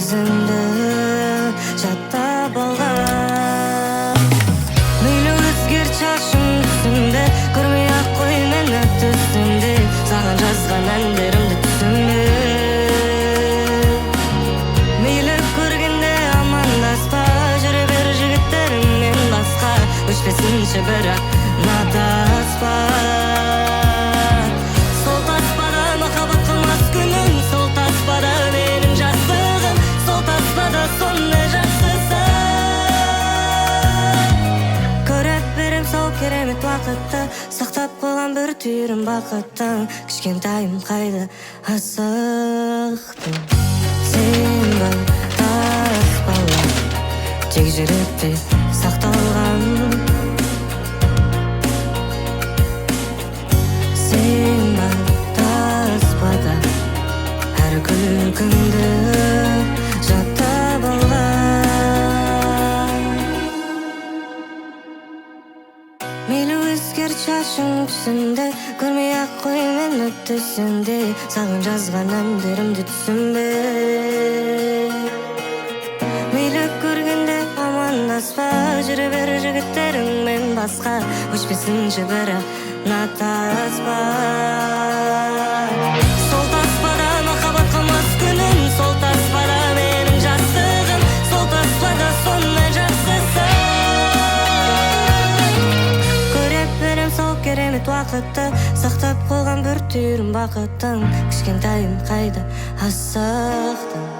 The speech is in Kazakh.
өзіңді жаттап алған. Мейлі өзгерт шашың түсімде, көрмей ақ қой мені түсімде, саған жазған әндерімді түсімде. Мейлі көргенде амандаспа, жүре бер жігіттеріңмен басқа, өшпесінші бірақ натаспа. Сол таспада махаббат қылмас күнім, сол таспада менің жастығым, сол таспада сондай жақсысың. Көріп берем сол керемет уақытты, сақтап қойған бір түйірім бақыттың, кішкентайым қайда асықтың. Сен ба таспалар, тек жүректе сақталған. Сен ба таспада, әр күлкіңді жаттап алған. Мейлі өзгерт шашың түсімде, көрмей ақ қой мені түсімде, саған жазған әндерімді түсімде. Мейлі көргенде амандаспа, жүре бер жігіттеріңмен басқа, өшпесінші бірақ натаспа. Сол таспада махаббат қылмас күнім, сол таспада менің жастығым, сол таспада сондай жақсысың. Көріп берем сол керемет уақытты, сақтап қойған бір түйірім бақыттың, кішкентайым қайда асықтың.